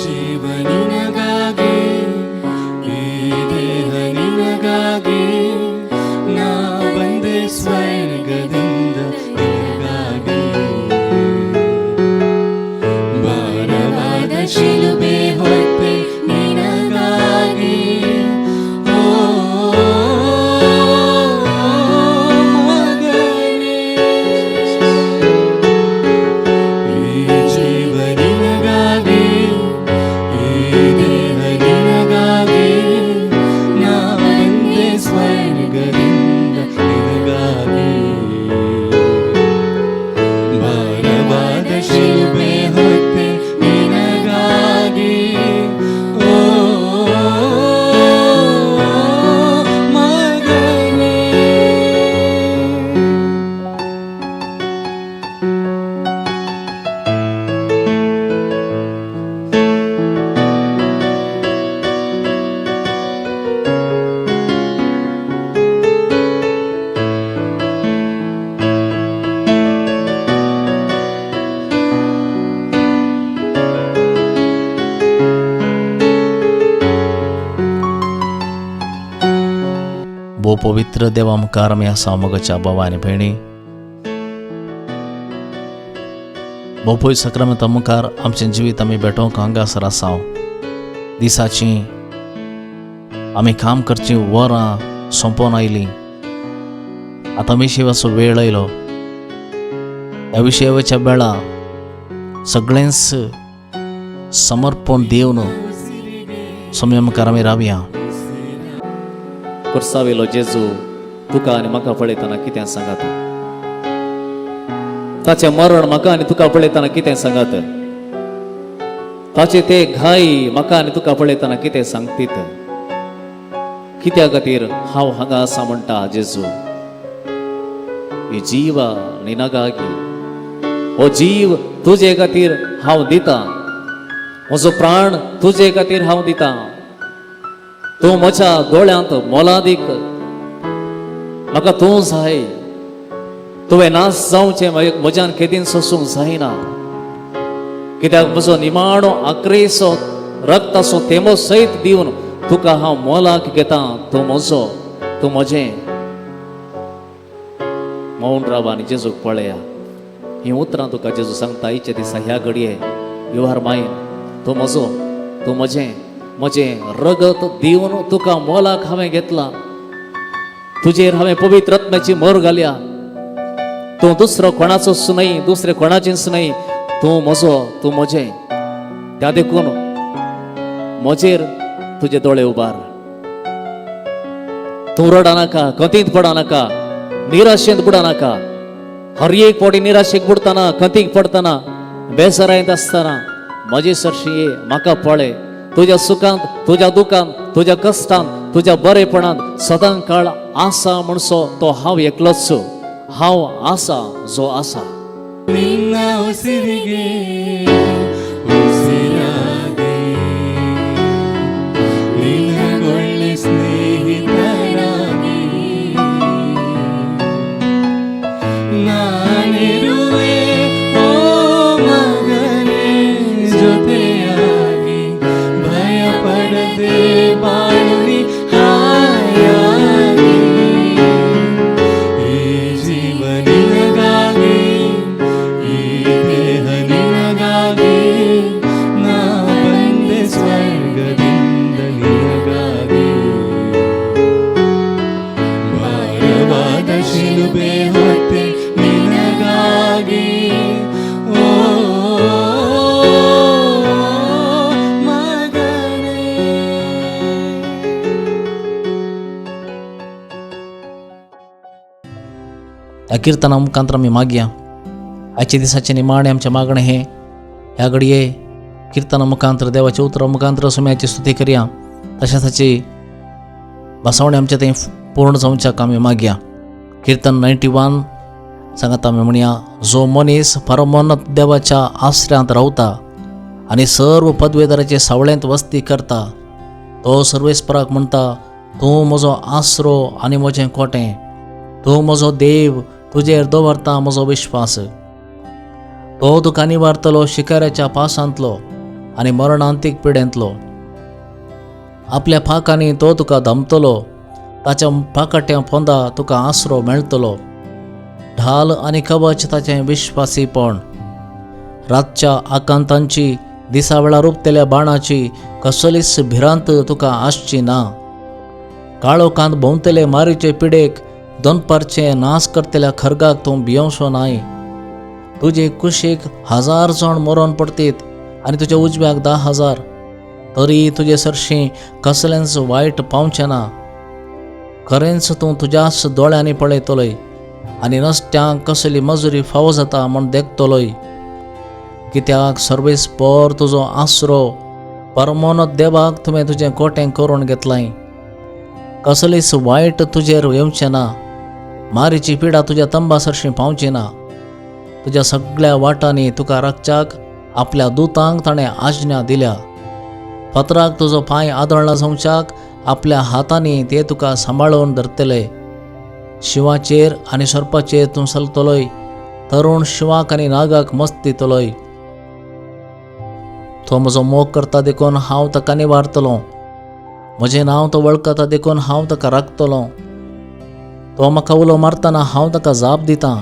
ಜೀವ ನಿನಗಾಗಿ, ಈ ದೇಹ ನಿನಗಾಗಿ, ನಾ ಬಂದೆ ಸ್ವರ್ಗದಿಂದ ನಿನಗಾಗಿ. ಭಾರವಾದ ಶಿಲುಬೆ ಹೊತ್ತೆ ನಿನಗಾಗಿ, ಓ ಮಗನೇ. ಈ ಜೀವ ನಿನಗಾಗಿ, ಈ ದೇಹ ನಿನಗಾಗಿ, ನಾ ಬಂದೆ ಸ್ವರ್ಗದಿಂದ ನಿನಗಾಗಿ. ಭಾರವಾದ ಶಿಲುಬೆ ಹೊತ್ತೆ ನಿನಗಾಗಿ, ಓ ಮಗನೇ. बो पवित्र देवा मुखार आमी आसा मोगाच्या भावा आनी भयणी. बो पवित्र सक्रामेंता मुखार आमचें जिवीत आमी भेटोवंक हांगासर आसा. दिसाची आमी काम करची वरां सोंपोवन आयलीं. आतां विशेवाचो वेळ आयलो. ह्या विशेवाच्या वेळा सगळेंच समर्पण दिवन सोम्या मुखार आमी रावया. कुर्सावेलो जेजू तुका आनी म्हाका पळयतना कितें सांगात? ताचें मरण म्हाका आनी तुका पळयतना कितें सांगात? ताचे ते घाई म्हाका आनी तुका पळयतना कितें सांगतीत? कित्या खातीर हांव हांगा आसा म्हणटा जेजू? ही जीव निनगागी, हो जीव तुजे खातीर हांव दितां. म्हजो प्राण तुजे खातीर हांव दितां. तूं म्हज्या दोळ्यांत मोलादीक. म्हाका तूं जाय. तुवें नास जावचें म्हज्यान केदीन सोसूंक जायना. कित्याक म्हजो निमाणो आक्रेसो रक्ताचो थेंबो सयत दिवन तुका हांव मोलाक घेतां. तूं म्हजो, तूं म्हजें. मौन राव आनी जेजूक पळया. ही उतरां तुका जेजू सांगता आयच्या दिसा ह्या घडये. यू आर मायन. तूं म्हजो, तूं म्हजें. म्हजें रगत दिवन तुका मोलाक हांवें घेतला. तुजेर हांवें पवित्र आत्म्याची मोर घाल्या. तूं दुसरो कोणाचोच न्हय, दुसरे कोणाचेंच न्हय. तूं म्हजो, तूं म्हजें. त्या देखून म्हजेर तुजे दोळे उबार. तूं रडनाका, कथीत पडनाका, निराशेंत बुडनाका. हर एक फावटी निराशेक बुडतना, कथीक पडतना, बेसरायत आसतना म्हजे सरशी ये. म्हाका पळय. तुझ्या सुखांत, तुझ्या दुखांत, तुझ्या कश्टांत, तुझ्या बरेपणांत सदां काळ आसा म्हणसो तो हांव एकलोच. हांव आसा जो आसा. ನಿನ್ನ ಉಸಿರಿಗೆ ಉಸಿರಾಗಿ, ನಿನಗೊಳ್ಳೆ ಸ್ನೇಹಿತನಾಗಿ ನಾನಿರುವೆ. ಓ ಮಗನೇ, ಜೊತೆಯಾಗಿ ಭಯಪಡದೆ ಬಾಳು ನೀ ಹಾಯಾಗಿ. ಈ ಜೀವ ನಿನಗಾಗಿ, ಈ ದೇಹ ನಿನಗಾಗಿ, ನಾ ಬಂದೆ ಸ್ವರ್ಗದಿಂದ ನಿನಗಾಗಿ. ಭಾರವಾದ ಶಿಲುಬೆ ಹೊತ್ತೆ ನಿನಗಾಗಿ, ಓ ಮಗನೇ. ह्या किर्तना मुखांतर आमी मागया. आयच्या दिसाचे निमाणे आमचे मागणे हे. ह्या घडये किर्तना मुखांतर, देवाच्या उतरा मुखांतर सोम्याची स्तुती करया. तशेंच ताची बसवणे आमचे थंय पूर्ण जावच्याक आमी मागया. किर्तन 91 सांगात आमी म्हणया. जो मनीस परमोन्नत देवाच्या आश्रयांत रावता आनी सर्व पदवेदाराचे सावळेंत वस्ती करता, तो सर्वेस्पराक म्हणटा, तूं म्हजो आसरो आनी म्हजें कोटें. तूं म्हजो देव, तुजेर दवरता म्हजो विश्वास. तो तुका निवारतलो शिकाऱ्याच्या पासांतलो आनी मरणांतीक पिडेंतलो. आपल्या फाकांनी तो तुका धमतलो, ताच्या फाकाट्या पोंदा तुका आसरो मेळटलो. ढाल आनी कवच ताचें विश्वासीपण. रातच्या आकांतांची दिसा वेळार उपतेल्या बाणाची कसलीच भिरांत तुका आसची ना. काळोखांत भोंवतले मारीचे पिडेक दोनपारचे नास करतल्या खरगाक तूं भियोंसो नाय. तुजे कुशीक 1000 जण मरोन पडटीत आनी तुज्या उजव्याक 10,000, तरी तुजे सरशीं कसलेंच वायट पावचें ना. खरेंच तूं तुज्याच दोळ्यांनी पळयतलोय आनी नसत्यांक कसली मजुरी फावो जाता म्हूण देखतलोय. कित्याक सर्वेस्पर तुजो आसरो परमोनत देवाक तुवें तुजें कोटें करून घेतलाय. कसलीच वायट तुजेर येवचें ना. मारीची पिडा तुज्या तंबा सरशीं पावची ना. तुज्या सगळ्या वाटांनी तुका राखच्याक आपल्या दुतांक ताणें आज्ञा दिल्या. फातराक तुजो पांय आदळना जावच्याक आपल्या हातांनी ते तुका सांबाळून धरतले. शिवाचेर आनी सर्पाचेर तूं चलतलोय, तरूण शिवाक आनी नागाक मस्त दितलोय. तो म्हजो मोग करता देखून हांव ताका निवारतलों. म्हजें नांव तो वळखता देखून हांव ताका राखतलों. तो म्हाका उलो मारतना हांव ताका जाप दितां.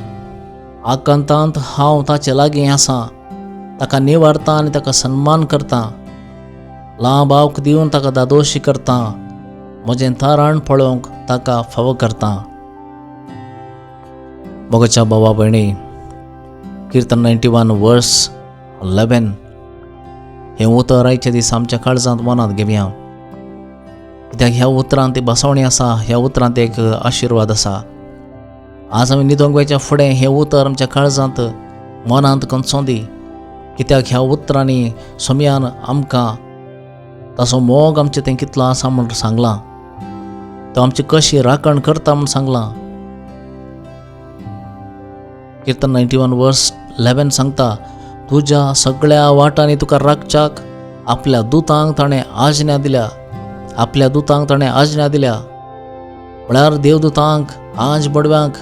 आकांतांत हांव ताचे लागीं आसां. ताका निवारतां आनी ताका सन्मान करतां. लांबावक दिवन ताका दादोशी करतां. म्हजें तारण पळोवंक ताका फावो करतां. मोगाच्या भावा भयणी, कीर्तन 91 वर्स 11 हें उतर आयचे दीस आमच्या काळजांत मनांत घेवया. कित्याक ह्या उतरांत ती बसवणी आसा, ह्या उतरांत एक आशिर्वाद आसा. आज आमी न्हिदोंक वयच्या फुडें हें उतर आमच्या काळजांत मनांत कंचों दी. कित्याक ह्या उतरांनी सोम्यान आमकां ताचो मोग आमचें तें कितलो आसा म्हूण सांगलां. तो आमची कशी राखण करता म्हूण सांगलां. कीर्तन 91 वर्स 11 सांगता, तुज्या सगळ्या वाटांनी तुका राखच्याक आपल्या दुतांक ताणें आज्ञा दिल्या. आपल्या दुतांक ताणें आज्ञा दिल्या म्हळ्यार देवदूतांक, आंज बडव्यांक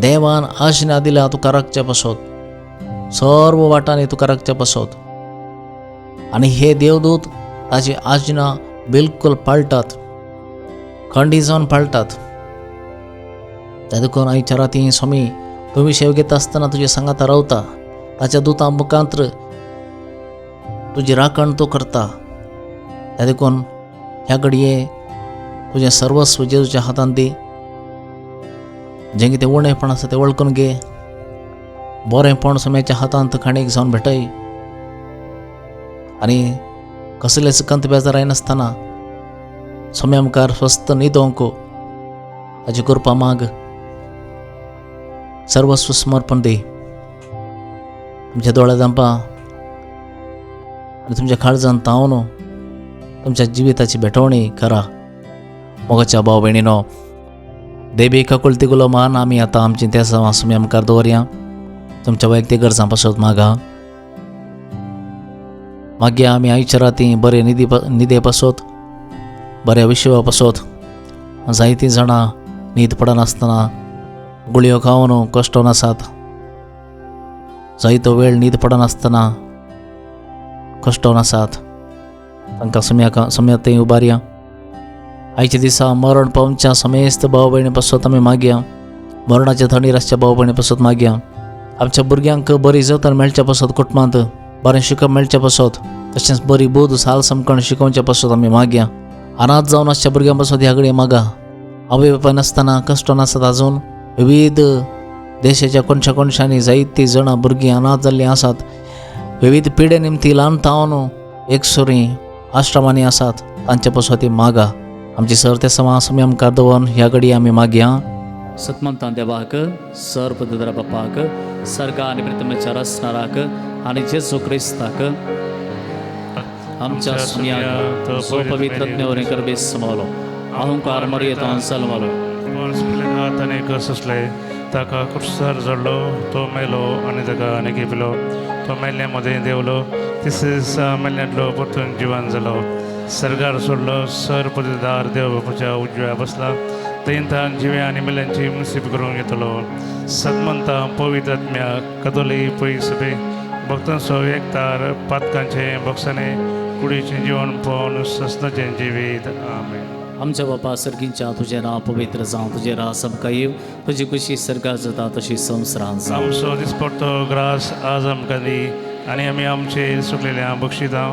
देवान आज्ञा दिल्या तुका राखचे पासत. सर्व वाटांनी तुका राखचे पासत. आनी हे देवदूत ताची आज्ञा बिलकुल पाळटात, खंडी जावन पाळटात. त्या देखून आयच्या राती स्वामी तूं विशय घेता आसतना तुजे सांगाता रावता. ताच्या दुतां मुखांत्र तुजी राखण तो करता. त्या देखून ह्या घडये तुजें सर्वस्व जेजूच्या हातांत दी. जें कितें उणेंपण आसा तें वळखून घे. बरेंपण सोम्याच्या हातांत खाणीक जावन भेटय. आनी कसलेच कंत बेजार आयनासतना सोम्या मुखार स्वस्त न्हिदोंक ताची कृपा माग. सर्वस्व समर्पण दी. तुमच्या दोळ्या दांपा आनी तुमच्या काळजांत तावन तुमच्या जिविताची भेटवणी करा. मोगाच्या भाव भयणीनो, देबीक आकुलती गुलामान आमी आतां आमची त्या सोम्या मुखार दवरया. तुमच्या वैयक्तीक गरजां पासत मागया आमी आयच्या राती बरे न्हिदे पासत, बऱ्या विशवा पासत. जायतीं जाणां न्हीद पडनासतना गुळयो खावन कश्टोन आसात. जायतो वेळ न्हीद पडनासतना कश्टोन आसात. तांकां सम्या थंय उबारया. आयच्या दिसा मरण पावच्या समेस्त भाव भयणी पासत आमी मागया. मरणाच्या थंडीर आसच्या भाव भयणी पासत मागया. आमच्या भुरग्यांक बरी जतन मेळच्या पासत, कुटुंबांत बरें शिकप मेळचें पासत, तशेंच बरी बोध साल समकण शिकोवचें पासत आमी मागया. अनाथ जावन आसच्या भुरग्यां पासत ह्या घडये मागा. आवय बापाय नासतना कश्टोन आसात. आजून विविध देशाच्या कोणशा कोणशांनी जायतीं जाणां भुरगीं अनाथ जाल्लीं आसात. विविध पिढे निमती ल्हान तावन एकसुरी आश्रमांनी आसात. तांचे पासत ती मागा. आमची सर्त समा सोम्या मुखार दवरून ह्या घडये आमी मागया. सतमंतां देवाक, सर्वपदरा बापाक, सर्गा आनी प्रथमेच्या रचणाराक आनी जेजू क्रिस्ताक आमच्या सोम्याक जो पवित्रज्ञ करबे समवलो अहंकार मर्यादान सलमलो हाताने कसले ताका कुठसार जडलो, तो मेलो आणि ताका आनी पिलो. तो मेल्ल्यामध्ये देवलो, तिसऱ्या मेल्ल्यांतलो परतून जिवान जालो. सरगार सोडलो, सरपददार देव बापूच्या उजव्या बसला. तेंतान जिव्या आनी मेल्ल्यांची मुसीब करून घेतलो. सतमंता पवित्र आत्म्या कदोली पयसबे भक्तांचो एकतार पातकांचे भक्षणे कुडीचें जीवन पावन ससनाचें जिवीत आमेन. आमच्या बापा सर्गींच्या तुझें नांव पवित्र जावं, तुजें रास आमकां येव, तुजी कुशी सर्गार जाता तशी संवसारांत जावं. आमचो दिसपडटो ग्रास आज आमकां दी आनी आमी आमचे सुकलेल्या बक्षिता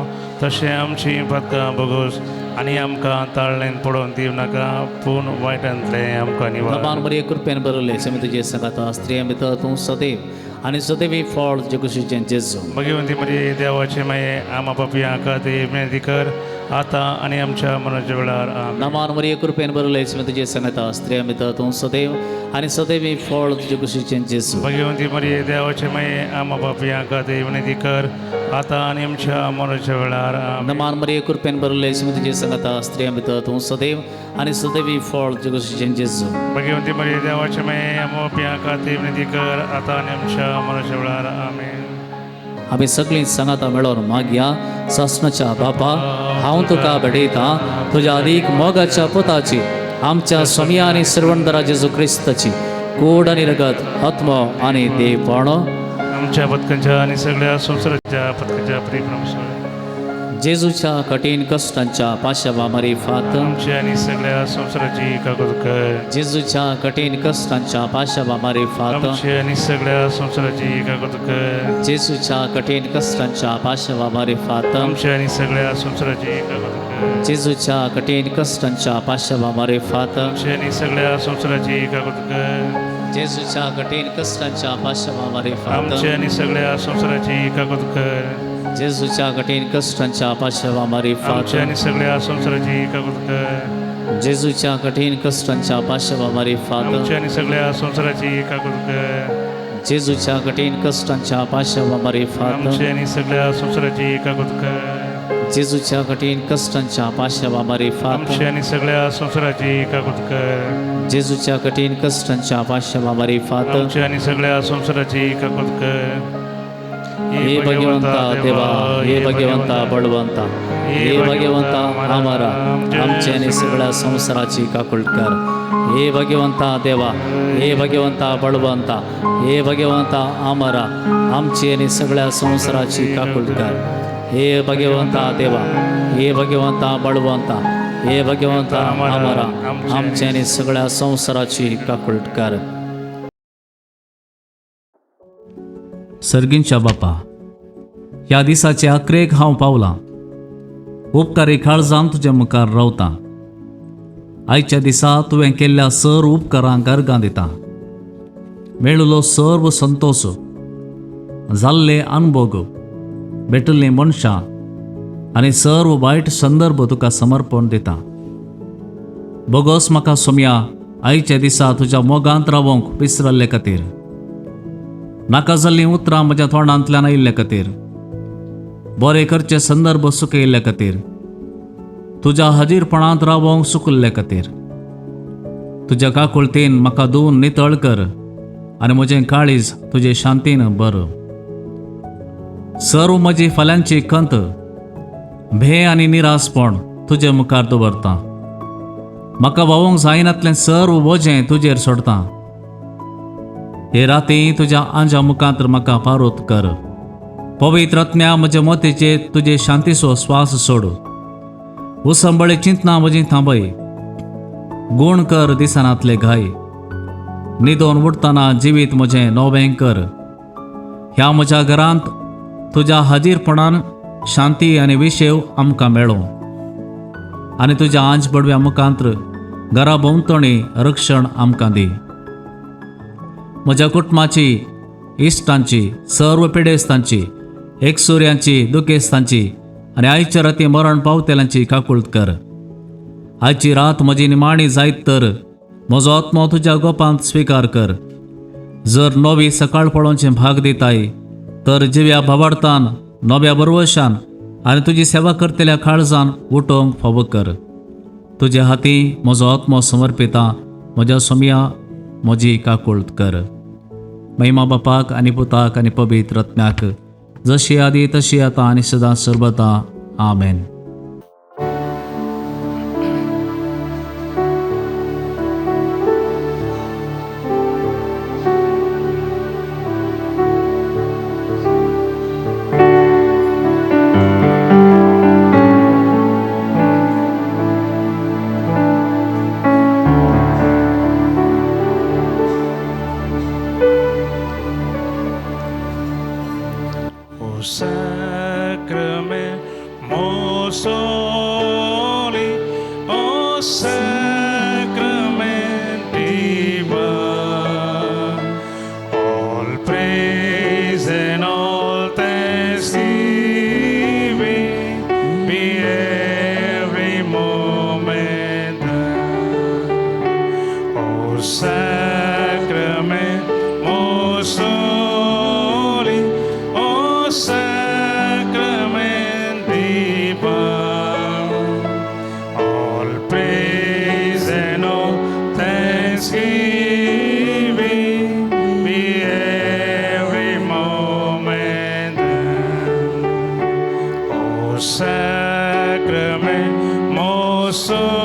तशें आमची पातकां भोगोस आनी आमकां ताळ्ळेन पडोवन दिव नाका पूण वायटांतले आमकां निवार. नमान बरे कृपेन बरयले समी तुजे सांगाता स्त्रिया भितर तूं सदैव आनी सदैव फळ तुजे कुशीचें जेजू. भगवंती मरी देवाचे माये आमा पापयां खातीर विनंती कर आतां आनी आमच्या मरणाच्या वेळार आमेन. नमान बरे कृपेन बरयले समी तुजे सांगाता स्त्रिया भितर तूं सदैव आनी सदैव फळ तुजे कुशीचें जेजू. भगवंती मरी देवाचे माये आमा पापयां खातीर विनंती कर आतां आनी आमच्या मरणाच्या वेळार आमेन. नमान बरे कृपेन बरयले समी तुजे सांगाता स्त्रिया भितर तूं सदैव आनी सदैव फळ तुजे कुशीचें जेजू. भगवंती मरी देवाचे माये आमा पापयां खातीर विनंती कर आतां आनी आमच्या मरणाच्या वेळार आमेन. आमी सगळीं सांगाता मेळोन मागया. सासणाच्या बापा, हांव तुका भेटयता तुज्या अदीक मोगाच्या पुताची आमच्या स्वामी आनी सर्वंदरा जेजू क्रिस्ताची कूड आनी रगत आत्मो आनी देवपण आमच्या पथकांच्या आनी सगळ्या संवसाराच्या पथकांच्या परिक्रम जेजूच्या कठीण कश्टांच्या पाशवा मारिफात आमच्या आनी सगळ्या संवसाराची कागद कर. जेजूच्या कठीण कश्टांच्या पाशवा मारिफात आमच्या आनी सगळ्या संवसाराची कागद कर. जेजूच्या कठीण कश्टांच्या पाशवा मारिफात आमच्या आनी सगळ्या संवसाराची कागद कर. जेजूच्या कठीण कश्टांच्या पाशवा मारिफात आमच्या आनी सगळ्या संवसाराची कागद कर. जेजूच्या कठीण कश्टांच्या पाशवा मारिफात आमच्या आनी सगळ्या संवसाराची कागद कर. जेजूच्या कठीण कश्टांच्या पाशवा मारिफात आमच्या आनी सगळ्या संवसाराची कागद कर. जेजूच्या कठीण कश्टांच्या पाशवा मारिफात आमच्या आनी सगळ्या संवसाराची कागद कर. जेजूच्या कठीण कश्टांच्या पाशवा मारिफात आमच्या आनी सगळ्या संवसाराची कागद कर. जेजूच्या कठीण कश्टांच्या पाशवा मारिफात आमच्या आनी सगळ्या संवसाराची कागद कर. जेजूच्या कठीण कश्टांच्या पाशवा मारिफात आमच्या आनी सगळ्या संवसाराची कागद कर. हे भगवंता देवा, हे भगवंता बळवंता, हे भगवंता आमारा आमचे आनी सगळ्या संवसाराची काकूळ कर. हे भगवंता देवा, हे भगवंता बळवंता, हे भगवंता आमारा आमची आनी सगळ्या संवसाराची काकूळ कर. हे भगवंता देवा, हे भगवंता बळवंता, हे भगवंता आमारा आमचे आनी सगळ्या संवसाराची काकूळ कर. सर्गींच्या बापा, ह्या दिसाचे अकरेक हांव पावलां. उपकारी काळजान तुजे मुखार रावतां. आयच्या दिसा तुवें केल्ल्या सर्व उपकारांक अर्गां दितां. मेळिल्लो सर्व संतोश, जाल्ले अनुभव, भेटल्लीं मनशां आनी सर्व वायट संदर्भ तुका समर्पण दितां. बोगोस म्हाका सोम्या आयच्या दिसा तुज्या मोगांत रावंक विसरल्ले खातीर, नाका जाल्लीं उतरां म्हज्या तोंडांतल्यान आयिल्ल्या खातीर, बरे करचे संदर्भ सुकयल्ल्या खातीर, तुज्या हजीरपणांत रावंक सुकल्ल्या खातीर, तुज्या काकुळतेन म्हाका धुवन नितळ कर आनी म्हजें काळीज तुजे शांतीन भर. सर्व म्हजी फाल्यांची खंत, भे आनी निरासपण तुजे मुखार दवरतां. म्हाका वावूंक जायनातलें सर्व वजें तुजेर सोडतां. हे राती तुज्या आंजा मुखांतर म्हाका पारोत कर. पवित्र आत्म्या म्हज्या मोतीचेर तुजे शांतीचो स्वास सोड. उसंबळे चिंतना म्हजी थांबय. गूण कर दिसानांतले घाय. न्हिदोन उठतना जिवीत म्हजें नवें कर. ह्या म्हज्या घरांत तुज्या हाजीरपणान शांती आनी विशेव आमकां मेळो आनी तुज्या आंज बडव्या मुखांतर घरा भोंवतणी रक्षण आमकां दी. म्हज्या कुटुंबाची, इश्टांची, सर्व पिडेस्तांची, एकसुऱ्यांची, दुखेस्तांची आनी आयच्या राती मरण पावतेल्यांची काकूळट कर. आयची रात म्हजी निमाणी जायत तर म्हजो आत्मो तुज्या गोपांत स्विकार कर. जर नवी सकाळ पळोवचें भाग दिताय तर जिव्या भावार्थान, नव्या बरवशान आनी तुजी सेवा करतल्या काळजान उठोवंक फावो कर. तुज्या हाती म्हजो आत्मो समर्पिता. म्हज्या सोम्या म्हजी काकूळट कर. महिमा बापाक आनी पुताक आनी पवित्र आत्म्याक, जशी आदी तशी आतां आनी सदां सर्वदा. आमेन. sacrament most holy, O sacrament divine, all praise and all thanksgiving be every moment thine. O sacrament most holy, O sacrament divine, all praise and all thanksgiving be every moment thine. O sacrament most holy,